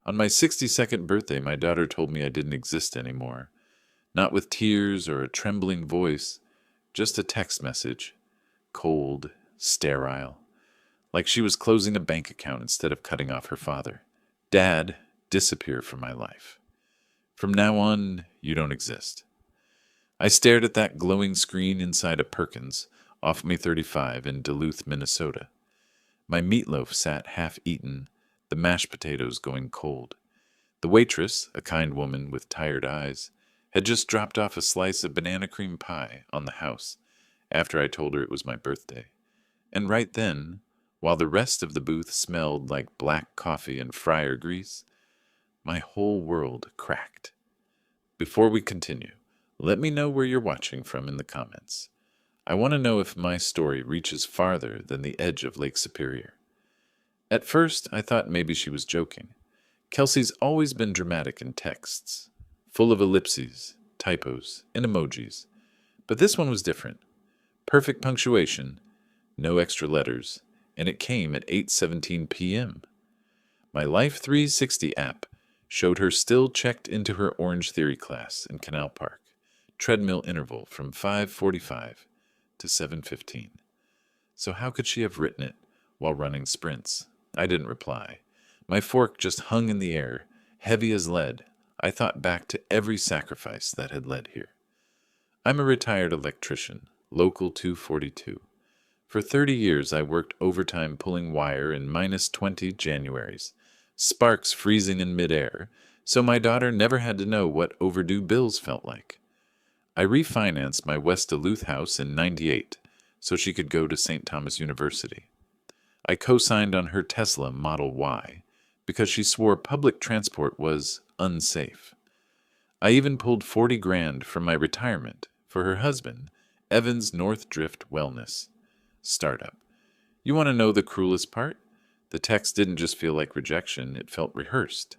On my 62nd birthday, my daughter told me I didn't exist anymore. Not with tears or a trembling voice, just a text message. Cold, sterile. Like she was closing a bank account instead of cutting off her father. Dad, disappear from my life. From now on, you don't exist. I stared at that glowing screen inside a Perkins, off me 35 in Duluth, Minnesota. My meatloaf sat half-eaten, the mashed potatoes going cold. The waitress, a kind woman with tired eyes, had just dropped off a slice of banana cream pie on the house after I told her it was my birthday. And right then, while the rest of the booth smelled like black coffee and fryer grease, my whole world cracked. Before we continue, let me know where you're watching from in the comments. I want to know if my story reaches farther than the edge of Lake Superior. At first, I thought maybe she was joking. Kelsey's always been dramatic in texts, full of ellipses, typos, and emojis. But this one was different. Perfect punctuation, no extra letters, and it came at 8:17 p.m. My Life 360 app showed her still checked into her Orange Theory class in Canal Park, treadmill interval from 5:45 to 7:15. So how could she have written it while running sprints? I didn't reply. My fork just hung in the air, heavy as lead. I thought back to every sacrifice that had led here. I'm a retired electrician, local 242. For 30 years I worked overtime pulling wire in -20 Januaries, sparks freezing in midair, so my daughter never had to know what overdue bills felt like. I refinanced my West Duluth house in '98 so she could go to St. Thomas University. I co-signed on her Tesla Model Y because she swore public transport was unsafe. I even pulled 40 grand from my retirement for her husband, Evan's North Drift Wellness startup. You want to know the cruelest part? The text didn't just feel like rejection, it felt rehearsed.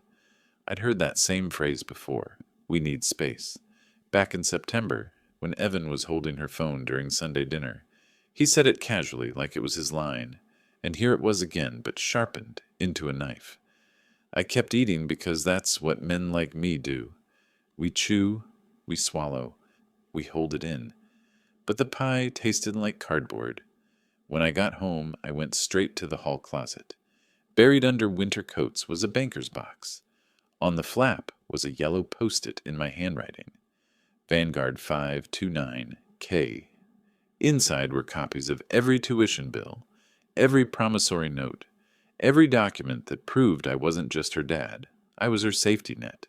I'd heard that same phrase before, we need space. Back in September, when Evan was holding her phone during Sunday dinner, he said it casually like it was his line, and here it was again, but sharpened into a knife. I kept eating because that's what men like me do. We chew, we swallow, we hold it in. But the pie tasted like cardboard. When I got home, I went straight to the hall closet. Buried under winter coats was a banker's box. On the flap was a yellow post-it in my handwriting. Vanguard 529K. Inside were copies of every tuition bill, every promissory note, every document that proved I wasn't just her dad. I was her safety net.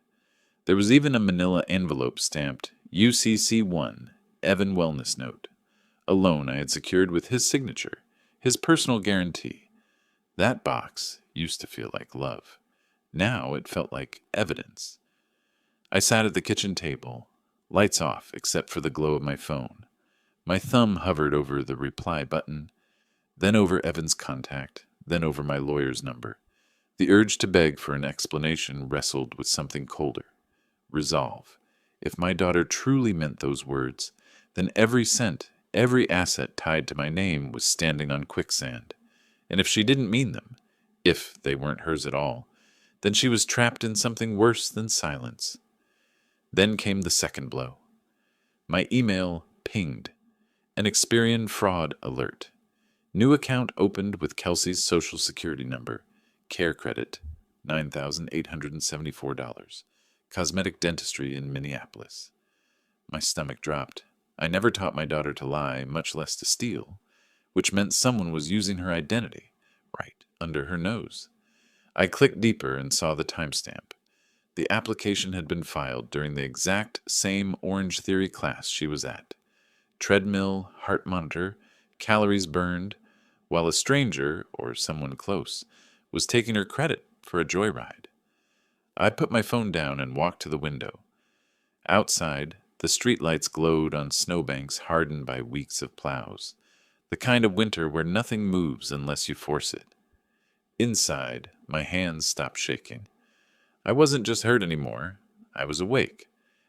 There was even a manila envelope stamped UCC1, Evan Wellness Note, a loan I had secured with his signature, his personal guarantee. That box used to feel like love. Now it felt like evidence. I sat at the kitchen table, lights off except for the glow of my phone. My thumb hovered over the reply button, then over Evan's contact, then over my lawyer's number. The urge to beg for an explanation wrestled with something colder. Resolve. If my daughter truly meant those words, then every cent, every asset tied to my name was standing on quicksand. And if she didn't mean them, if they weren't hers at all, then she was trapped in something worse than silence. Then came the second blow. My email pinged. An Experian fraud alert. New account opened with Kelsey's social security number. Care credit, $9,874. Cosmetic dentistry in Minneapolis. My stomach dropped. I never taught my daughter to lie, much less to steal, which meant someone was using her identity, right under her nose. I clicked deeper and saw the timestamp. The application had been filed during the exact same Orange Theory class she was at. Treadmill, heart monitor, calories burned, while a stranger, or someone close, was taking her credit for a joyride. I put my phone down and walked to the window. Outside, the streetlights glowed on snowbanks hardened by weeks of plows, the kind of winter where nothing moves unless you force it. Inside, my hands stopped shaking. I wasn't just hurt anymore, I was awake,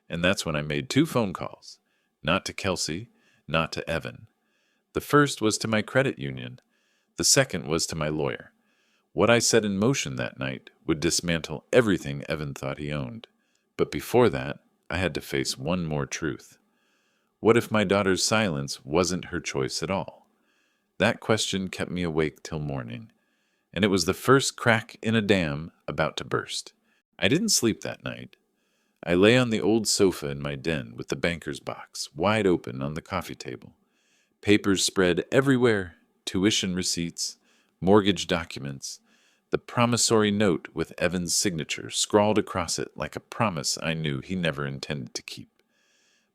and that's when I made 2 phone calls, not to Kelsey, not to Evan. The first was to my credit union, the second was to my lawyer. What I set in motion that night would dismantle everything Evan thought he owned. But before that, I had to face one more truth. What if my daughter's silence wasn't her choice at all? That question kept me awake till morning, and it was the first crack in a dam about to burst. I didn't sleep that night. I lay on the old sofa in my den with the banker's box wide open on the coffee table. Papers spread everywhere, tuition receipts, mortgage documents, the promissory note with Evan's signature scrawled across it like a promise I knew he never intended to keep.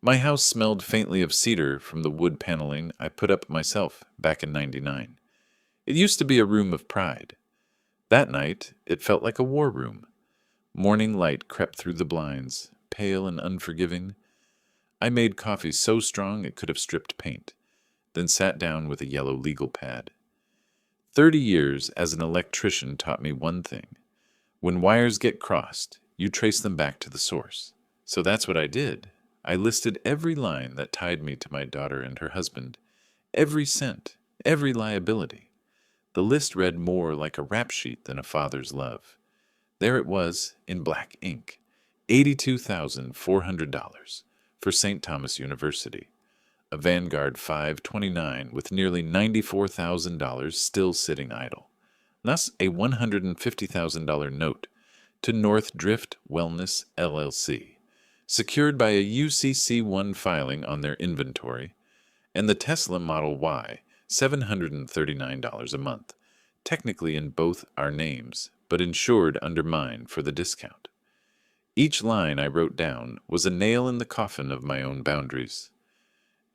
My house smelled faintly of cedar from the wood paneling I put up myself back in '99. It used to be a room of pride. That night, it felt like a war room. Morning light crept through the blinds, pale and unforgiving. I made coffee so strong it could have stripped paint, then sat down with a yellow legal pad. 30 years as an electrician taught me one thing. When wires get crossed, you trace them back to the source. So that's what I did. I listed every line that tied me to my daughter and her husband, every cent, every liability. The list read more like a rap sheet than a father's love. There it was, in black ink, $82,400 for St. Thomas University, a Vanguard 529 with nearly $94,000 still sitting idle, thus a $150,000 note to North Drift Wellness LLC, secured by a UCC1 filing on their inventory, and the Tesla Model Y, $739 a month, technically in both our names, but insured under mine for the discount. Each line I wrote down was a nail in the coffin of my own boundaries.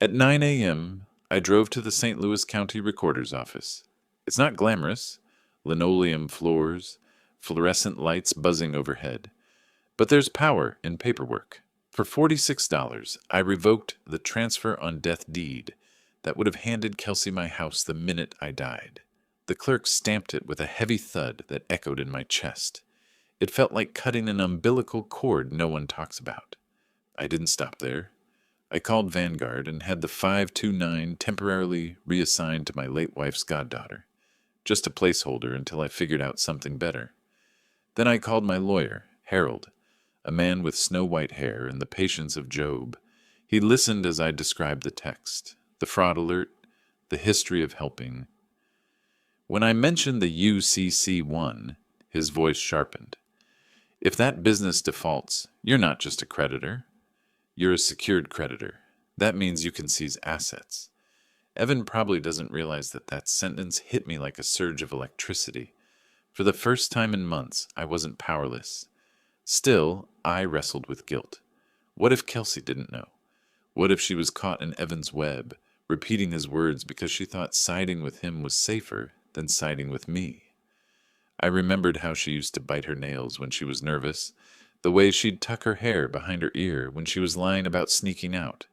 At 9 a.m., I drove to the St. Louis County Recorder's office. It's not glamorous, linoleum floors, fluorescent lights buzzing overhead, but there's power in paperwork. For $46, I revoked the transfer on death deed that would have handed Kelsey my house the minute I died. The clerk stamped it with a heavy thud that echoed in my chest. It felt like cutting an umbilical cord no one talks about. I didn't stop there. I called Vanguard and had the 529 temporarily reassigned to my late wife's goddaughter, just a placeholder until I figured out something better. Then I called my lawyer, Harold, a man with snow-white hair and the patience of Job. He listened as I described the text, the fraud alert, the history of helping. When I mentioned the UCC1, his voice sharpened. If that business defaults, you're not just a creditor. You're a secured creditor. That means you can seize assets. Evan probably doesn't realize that sentence hit me like a surge of electricity. For the first time in months, I wasn't powerless. Still, I wrestled with guilt. What if Kelsey didn't know? What if she was caught in Evan's web, repeating his words because she thought siding with him was safer than siding with me? I remembered how she used to bite her nails when she was nervous, the way she'd tuck her hair behind her ear when she was lying about sneaking out.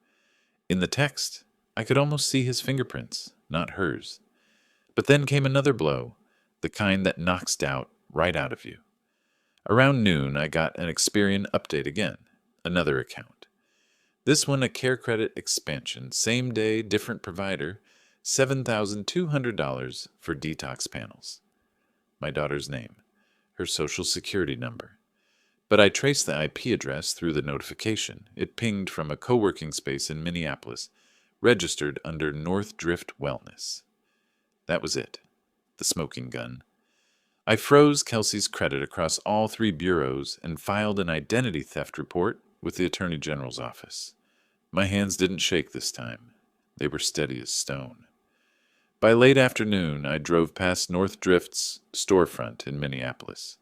In the text, I could almost see his fingerprints, not hers. But then came another blow, the kind that knocks doubt right out of you. Around noon, I got an Experian update again, another account. This one a Care Credit expansion, same day, different provider, $7,200 for detox panels. My daughter's name, her social security number. But I traced the IP address through the notification. It pinged from a co-working space in Minneapolis, registered under North Drift Wellness. That was it, the smoking gun. I froze Kelsey's credit across all 3 bureaus and filed an identity theft report with the Attorney General's office. My hands didn't shake this time. They were steady as stone. By late afternoon, I drove past North Drift's storefront in Minneapolis.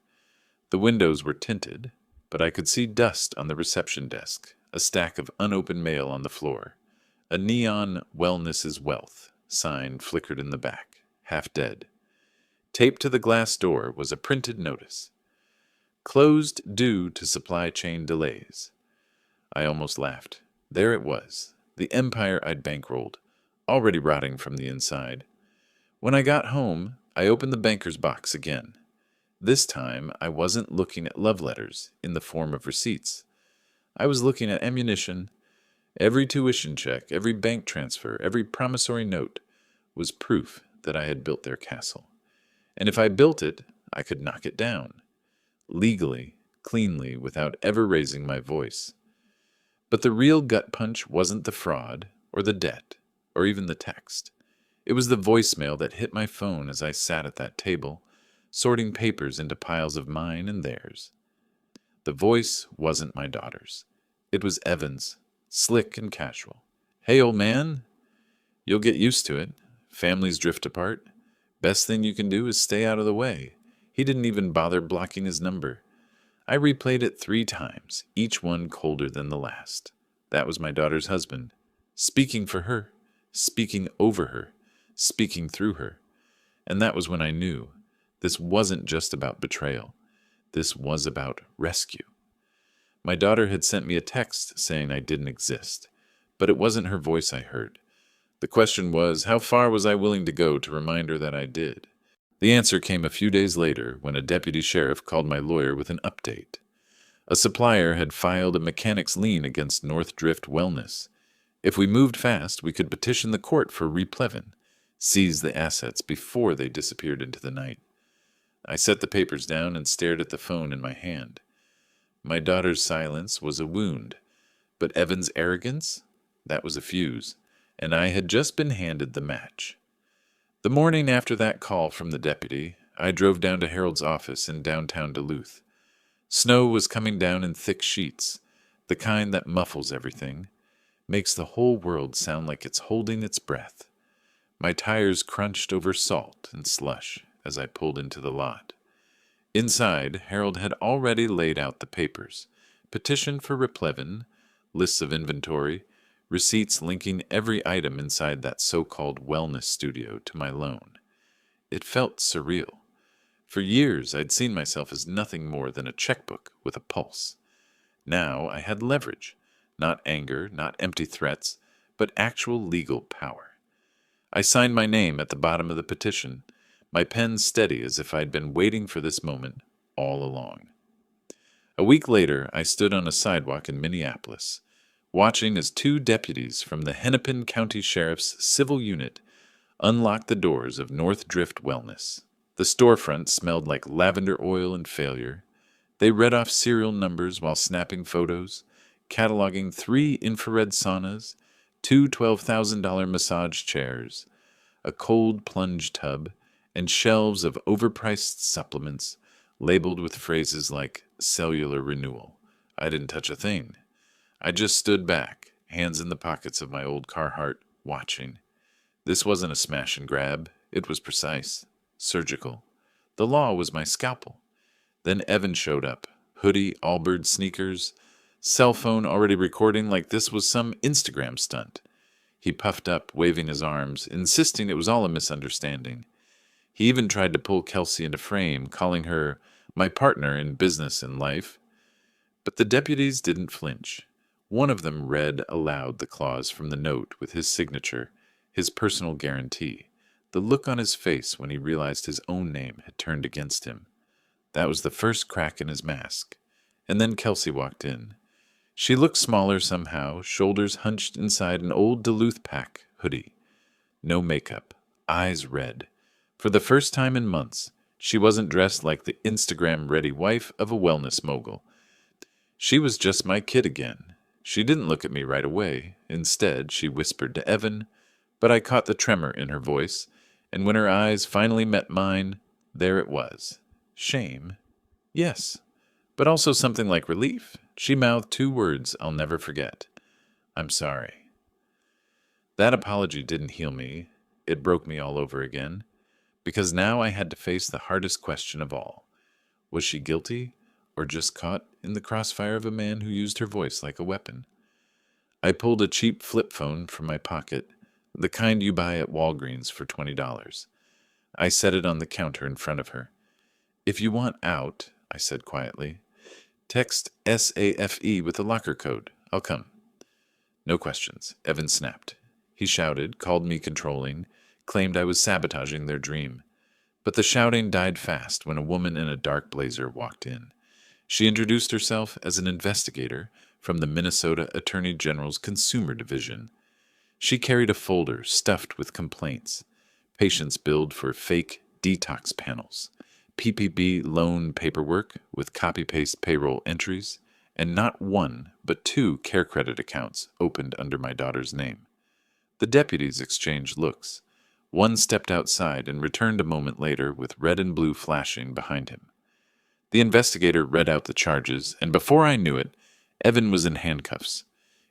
The windows were tinted, but I could see dust on the reception desk, a stack of unopened mail on the floor. A neon "Wellness is Wealth" sign flickered in the back, half dead. Taped to the glass door was a printed notice. Closed due to supply chain delays. I almost laughed. There it was, the empire I'd bankrolled, already rotting from the inside. When I got home, I opened the banker's box again. This time, I wasn't looking at love letters in the form of receipts. I was looking at ammunition. Every tuition check, every bank transfer, every promissory note was proof that I had built their castle. And if I built it, I could knock it down, legally, cleanly, without ever raising my voice. But the real gut punch wasn't the fraud, or the debt, or even the text. It was the voicemail that hit my phone as I sat at that table, sorting papers into piles of mine and theirs. The voice wasn't my daughter's. It was Evan's, slick and casual. "Hey, old man, you'll get used to it. Families drift apart. Best thing you can do is stay out of the way." He didn't even bother blocking his number. I replayed it 3 times, each one colder than the last. That was my daughter's husband, speaking for her, speaking over her, speaking through her. And that was when I knew this wasn't just about betrayal. This was about rescue. My daughter had sent me a text saying I didn't exist, but it wasn't her voice I heard. The question was, how far was I willing to go to remind her that I did? The answer came a few days later when a deputy sheriff called my lawyer with an update. A supplier had filed a mechanic's lien against North Drift Wellness. If we moved fast, we could petition the court for replevin, seize the assets before they disappeared into the night. I set the papers down and stared at the phone in my hand. My daughter's silence was a wound, but Evan's arrogance? That was a fuse, and I had just been handed the match. The morning after that call from the deputy, I drove down to Harold's office in downtown Duluth. Snow was coming down in thick sheets, the kind that muffles everything, makes the whole world sound like it's holding its breath. My tires crunched over salt and slush as I pulled into the lot. Inside, Harold had already laid out the papers, petition for replevin, lists of inventory, receipts linking every item inside that so-called wellness studio to my loan. It felt surreal. For years, I'd seen myself as nothing more than a checkbook with a pulse. Now I had leverage, not anger, not empty threats, but actual legal power. I signed my name at the bottom of the petition, my pen steady as if I'd been waiting for this moment all along. A week later, I stood on a sidewalk in Minneapolis, watching as 2 deputies from the Hennepin County Sheriff's Civil Unit unlocked the doors of North Drift Wellness. The storefront smelled like lavender oil and failure. They read off serial numbers while snapping photos, cataloging 3 infrared saunas, 2 $12,000 massage chairs, a cold plunge tub, and shelves of overpriced supplements labeled with phrases like cellular renewal. I didn't touch a thing. I just stood back, hands in the pockets of my old Carhartt, watching. This wasn't a smash and grab. It was precise, surgical. The law was my scalpel. Then Evan showed up, hoodie, Allbirds sneakers, cell phone already recording like this was some Instagram stunt. He puffed up, waving his arms, insisting it was all a misunderstanding. He even tried to pull Kelsey into frame, calling her my partner in business and life. But the deputies didn't flinch. One of them read aloud the clause from the note with his signature, his personal guarantee, the look on his face when he realized his own name had turned against him. That was the first crack in his mask. And then Kelsey walked in. She looked smaller somehow, shoulders hunched inside an old Duluth pack hoodie. No makeup, eyes red. For the first time in months, she wasn't dressed like the Instagram-ready wife of a wellness mogul. She was just my kid again. She didn't look at me right away. Instead, she whispered to Evan, but I caught the tremor in her voice, and when her eyes finally met mine, there it was. Shame? Yes. But also something like relief. She mouthed 2 words I'll never forget. "I'm sorry." That apology didn't heal me. It broke me all over again. Because now I had to face the hardest question of all. Was she guilty, or just caught in the crossfire of a man who used her voice like a weapon? I pulled a cheap flip phone from my pocket, the kind you buy at Walgreens for $20. I set it on the counter in front of her. "If you want out," I said quietly, "text SAFE with the locker code. I'll come." No questions. Evan snapped. He shouted, called me controlling, claimed I was sabotaging their dream. But the shouting died fast when a woman in a dark blazer walked in. She introduced herself as an investigator from the Minnesota Attorney General's Consumer Division. She carried a folder stuffed with complaints, patients billed for fake detox panels, PPP loan paperwork with copy-paste payroll entries, and not one, but two care credit accounts opened under my daughter's name. The deputies exchanged looks. One stepped outside and returned a moment later with red and blue flashing behind him. The investigator read out the charges, and before I knew it, Evan was in handcuffs.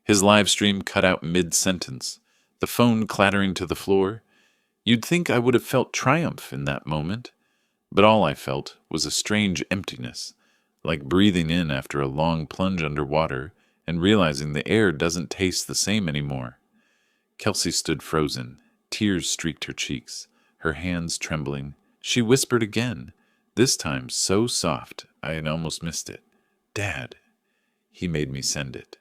His live stream cut out mid-sentence, the phone clattering to the floor. You'd think I would have felt triumph in that moment, but all I felt was a strange emptiness, like breathing in after a long plunge underwater and realizing the air doesn't taste the same anymore. Kelsey stood frozen. Tears streaked her cheeks, her hands trembling. She whispered again, this time so soft I had almost missed it. Dad. He made me send it.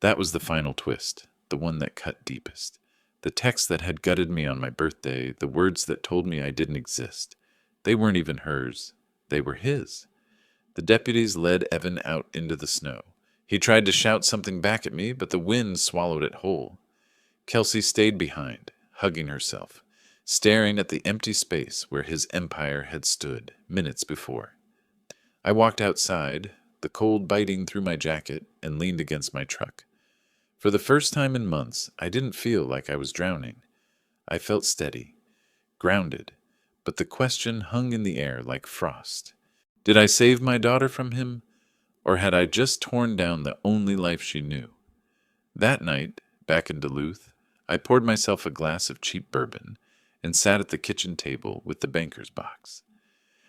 That was the final twist, the one that cut deepest. The text that had gutted me on my birthday, the words that told me I didn't exist. They weren't even hers. They were his. The deputies led Evan out into the snow. He tried to shout something back at me, but the wind swallowed it whole. Kelsey stayed behind, hugging herself, staring at the empty space where his empire had stood minutes before. I walked outside, the cold biting through my jacket, and leaned against my truck. For the first time in months, I didn't feel like I was drowning. I felt steady, grounded, but the question hung in the air like frost. Did I save my daughter from him, or had I just torn down the only life she knew? That night, back in Duluth, I poured myself a glass of cheap bourbon and sat at the kitchen table with the banker's box.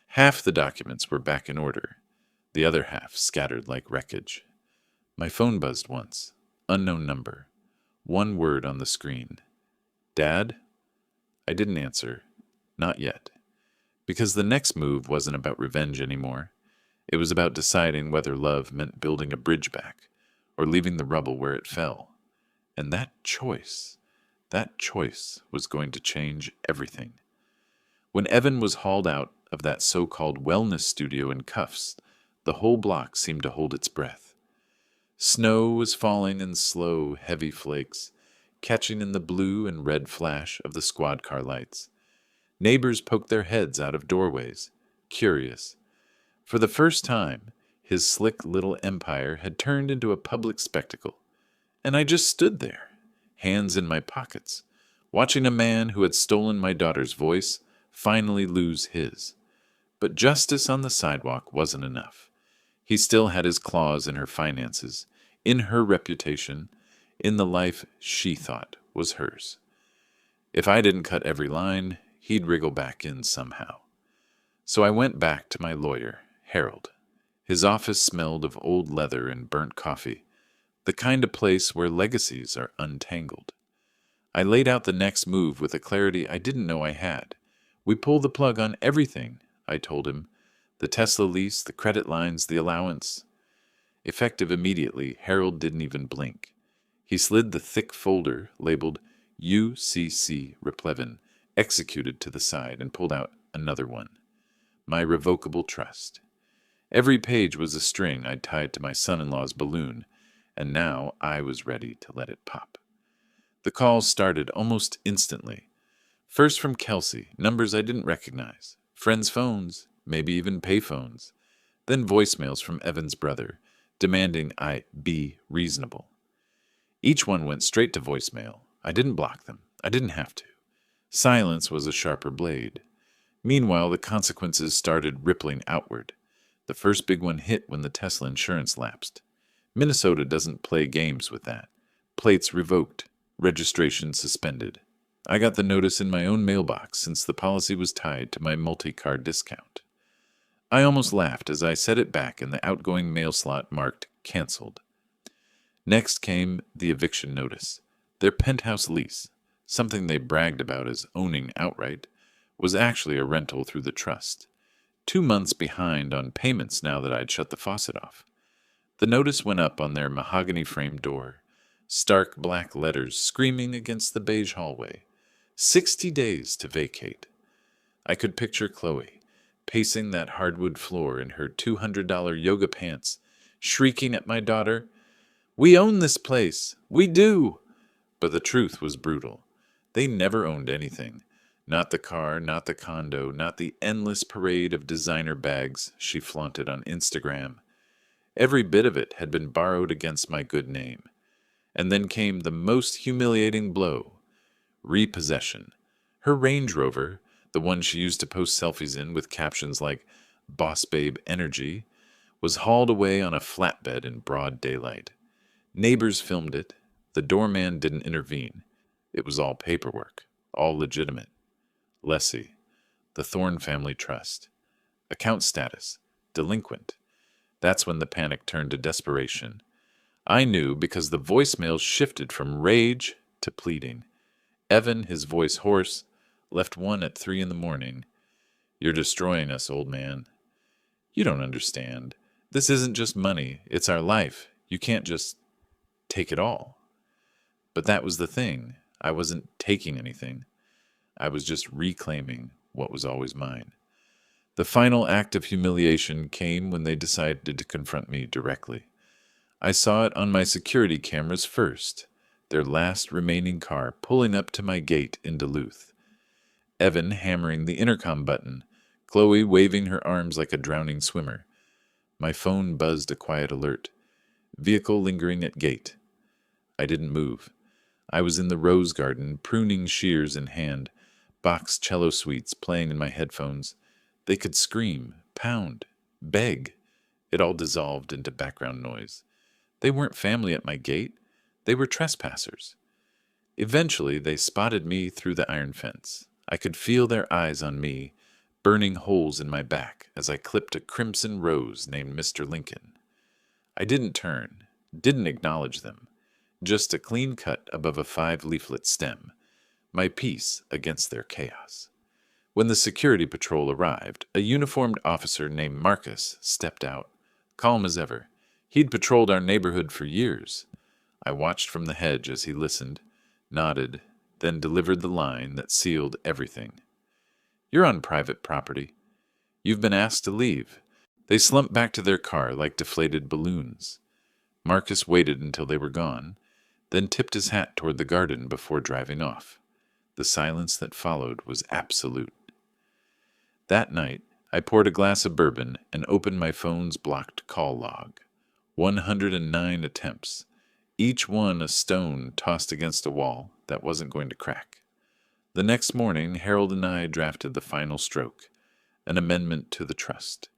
Half the documents were back in order, the other half scattered like wreckage. My phone buzzed once. Unknown number. One word on the screen. Dad? I didn't answer. Not yet. Because the next move wasn't about revenge anymore. It was about deciding whether love meant building a bridge back or leaving the rubble where it fell. And that choice was going to change everything. When Evan was hauled out of that so-called wellness studio in cuffs, the whole block seemed to hold its breath. Snow was falling in slow, heavy flakes, catching in the blue and red flash of the squad car lights. Neighbors poked their heads out of doorways, curious. For the first time, his slick little empire had turned into a public spectacle. And I just stood there, hands in my pockets, watching a man who had stolen my daughter's voice finally lose his. But justice on the sidewalk wasn't enough. He still had his claws in her finances, in her reputation, in the life she thought was hers. If I didn't cut every line, he'd wriggle back in somehow. So I went back to my lawyer, Harold. His office smelled of old leather and burnt coffee, the kind of place where legacies are untangled. I laid out the next move with a clarity I didn't know I had. We pull the plug on everything, I told him. The Tesla lease, the credit lines, the allowance. Effective immediately, Harold didn't even blink. He slid the thick folder labeled UCC Replevin, executed to the side, and pulled out another one. My revocable trust. Every page was a string I'd tied to my son-in-law's balloon, and now I was ready to let it pop. The calls started almost instantly. First from Kelsey, numbers I didn't recognize, friends' phones, maybe even payphones. Then voicemails from Evan's brother, demanding I be reasonable. Each one went straight to voicemail. I didn't block them. I didn't have to. Silence was a sharper blade. Meanwhile, the consequences started rippling outward. The first big one hit when the Tesla insurance lapsed. Minnesota doesn't play games with that. Plates revoked. Registration suspended. I got the notice in my own mailbox since the policy was tied to my multi-car discount. I almost laughed as I set it back and the outgoing mail slot marked canceled. Next came the eviction notice. Their penthouse lease, something they bragged about as owning outright, was actually a rental through the trust. 2 months behind on payments now that I'd shut the faucet off. The notice went up on their mahogany-framed door, stark black letters screaming against the beige hallway. 60 days to vacate. I could picture Chloe, pacing that hardwood floor in her $200 yoga pants, shrieking at my daughter, "We own this place! We do!" But the truth was brutal. They never owned anything. Not the car, not the condo, not the endless parade of designer bags she flaunted on Instagram. Every bit of it had been borrowed against my good name. And then came the most humiliating blow: repossession. Her Range Rover, the one she used to post selfies in with captions like Boss Babe Energy, was hauled away on a flatbed in broad daylight. Neighbors filmed it. The doorman didn't intervene. It was all paperwork, all legitimate. Lessee, the Thorne family trust. Account status, delinquent. That's when the panic turned to desperation. I knew because the voicemail shifted from rage to pleading. Evan, his voice hoarse, left one at 3 in the morning. "You're destroying us, old man. You don't understand. This isn't just money, it's our life. You can't just take it all." But that was the thing. I wasn't taking anything. I was just reclaiming what was always mine. The final act of humiliation came when they decided to confront me directly. I saw it on my security cameras first, their last remaining car pulling up to my gate in Duluth. Evan hammering the intercom button, Chloe waving her arms like a drowning swimmer. My phone buzzed a quiet alert. Vehicle lingering at gate. I didn't move. I was in the rose garden, pruning shears in hand, box cello suites playing in my headphones. They could scream, pound, beg. It all dissolved into background noise. They weren't family at my gate. They were trespassers. Eventually, they spotted me through the iron fence. I could feel their eyes on me, burning holes in my back as I clipped a crimson rose named Mr. Lincoln. I didn't turn, didn't acknowledge them. Just a clean cut above a 5-leaflet stem. My piece against their chaos. When the security patrol arrived, a uniformed officer named Marcus stepped out, calm as ever. He'd patrolled our neighborhood for years. I watched from the hedge as he listened, nodded, then delivered the line that sealed everything. "You're on private property. You've been asked to leave." They slumped back to their car like deflated balloons. Marcus waited until they were gone, then tipped his hat toward the garden before driving off. The silence that followed was absolute. That night, I poured a glass of bourbon and opened my phone's blocked call log. 109 attempts, each one a stone tossed against a wall that wasn't going to crack. The next morning, Harold and I drafted the final stroke, an amendment to the trust.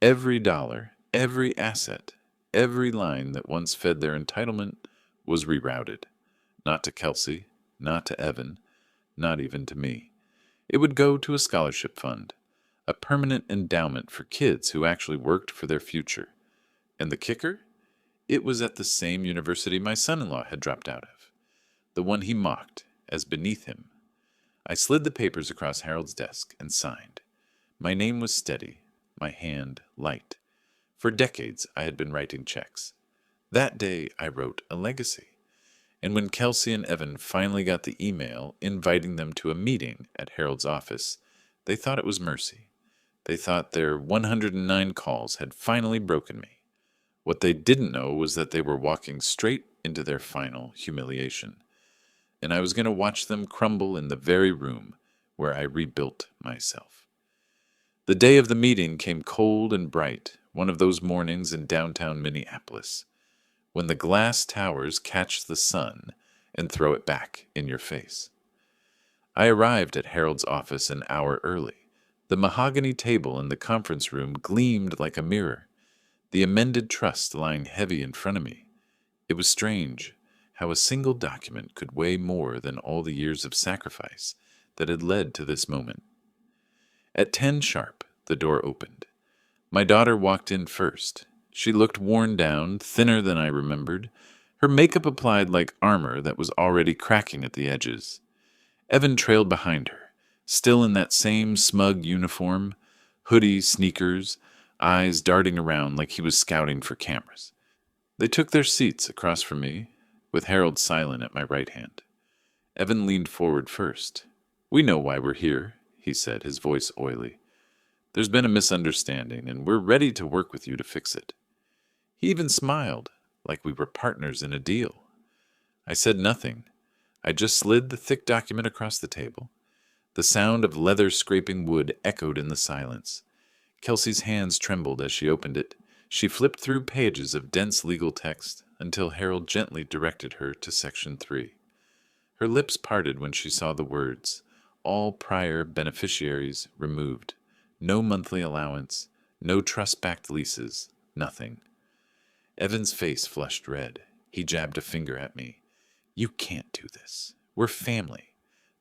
Every dollar, every asset, every line that once fed their entitlement was rerouted. Not to Kelsey, not to Evan, not even to me. It would go to a scholarship fund, a permanent endowment for kids who actually worked for their future. And the kicker? It was at the same university my son-in-law had dropped out of, the one he mocked as beneath him. I slid the papers across Harold's desk and signed. My name was steady, my hand light. For decades I had been writing checks. That day I wrote a legacy. And when Kelsey and Evan finally got the email inviting them to a meeting at Harold's office, they thought it was mercy. They thought their 109 calls had finally broken me. What they didn't know was that they were walking straight into their final humiliation. And I was going to watch them crumble in the very room where I rebuilt myself. The day of the meeting came cold and bright, one of those mornings in downtown Minneapolis, when the glass towers catch the sun and throw it back in your face. I arrived at Harold's office an hour early. The mahogany table in the conference room gleamed like a mirror, the amended trust lying heavy in front of me. It was strange how a single document could weigh more than all the years of sacrifice that had led to this moment. At 10 sharp, the door opened. My daughter walked in first. She looked worn down, thinner than I remembered, her makeup applied like armor that was already cracking at the edges. Evan trailed behind her, still in that same smug uniform, hoodie, sneakers, eyes darting around like he was scouting for cameras. They took their seats across from me, with Harold silent at my right hand. Evan leaned forward first. "We know why we're here," he said, his voice oily. "There's been a misunderstanding, and we're ready to work with you to fix it." He even smiled, like we were partners in a deal. I said nothing. I just slid the thick document across the table. The sound of leather scraping wood echoed in the silence. Kelsey's hands trembled as she opened it. She flipped through pages of dense legal text until Harold gently directed her to Section 3. Her lips parted when she saw the words, all prior beneficiaries removed. No monthly allowance, no trust-backed leases, nothing. Evan's face flushed red. He jabbed a finger at me. You can't do this. We're family.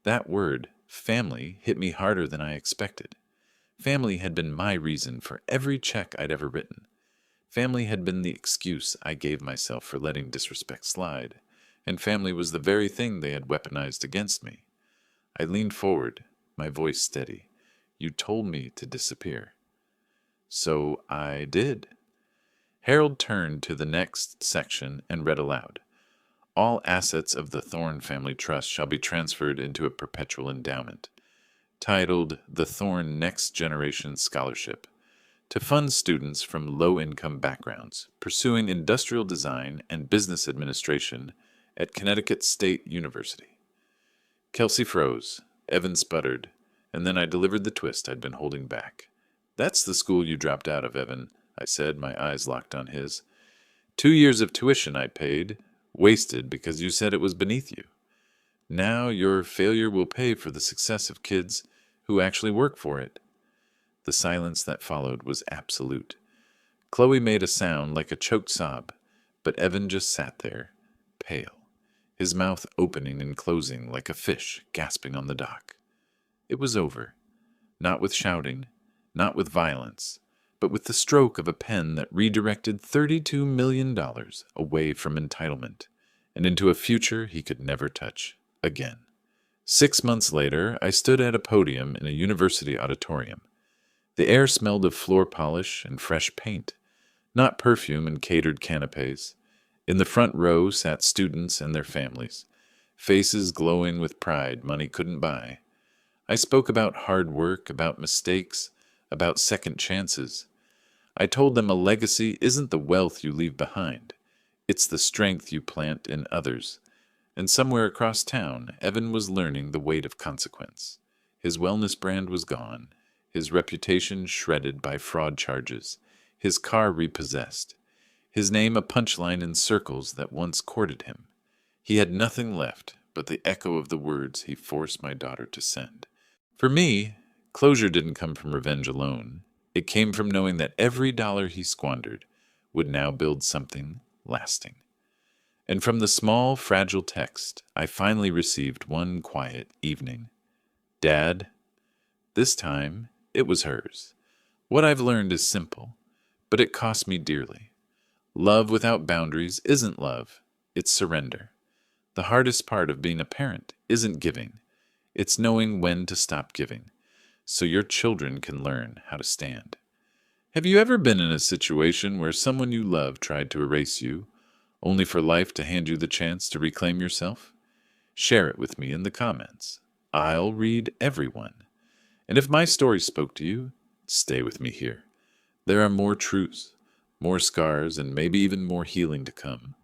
That word, family, hit me harder than I expected. Family had been my reason for every check I'd ever written. Family had been the excuse I gave myself for letting disrespect slide, and family was the very thing they had weaponized against me. I leaned forward, my voice steady. You told me to disappear. So I did. Harold turned to the next section and read aloud. All assets of the Thorne Family Trust shall be transferred into a perpetual endowment, titled the Thorne Next Generation Scholarship, to fund students from low-income backgrounds pursuing industrial design and business administration at Connecticut State University. Kelsey froze, Evan sputtered, and then I delivered the twist I'd been holding back. That's the school you dropped out of, Evan, I said, my eyes locked on his. 2 years of tuition I paid, wasted because you said it was beneath you. Now your failure will pay for the success of kids who actually work for it. The silence that followed was absolute. Chloe made a sound like a choked sob, but Evan just sat there, pale, his mouth opening and closing like a fish gasping on the dock. It was over. Not with shouting, not with violence, but with the stroke of a pen that redirected $32 million away from entitlement and into a future he could never touch again. 6 months later, I stood at a podium in a university auditorium. The air smelled of floor polish and fresh paint, not perfume and catered canapes. In the front row sat students and their families, faces glowing with pride money couldn't buy. I spoke about hard work, about mistakes, about second chances. I told them a legacy isn't the wealth you leave behind. It's the strength you plant in others. And somewhere across town, Evan was learning the weight of consequence. His wellness brand was gone, his reputation shredded by fraud charges, his car repossessed, his name a punchline in circles that once courted him. He had nothing left but the echo of the words he forced my daughter to send. For me, closure didn't come from revenge alone. It came from knowing that every dollar he squandered would now build something lasting. And from the small, fragile text, I finally received one quiet evening. Dad, this time it was hers. What I've learned is simple, but it cost me dearly. Love without boundaries isn't love, it's surrender. The hardest part of being a parent isn't giving, it's knowing when to stop giving, so your children can learn how to stand. Have you ever been in a situation where someone you love tried to erase you, only for life to hand you the chance to reclaim yourself? Share it with me in the comments. I'll read every one. And if my story spoke to you, stay with me here. There are more truths, more scars, and maybe even more healing to come.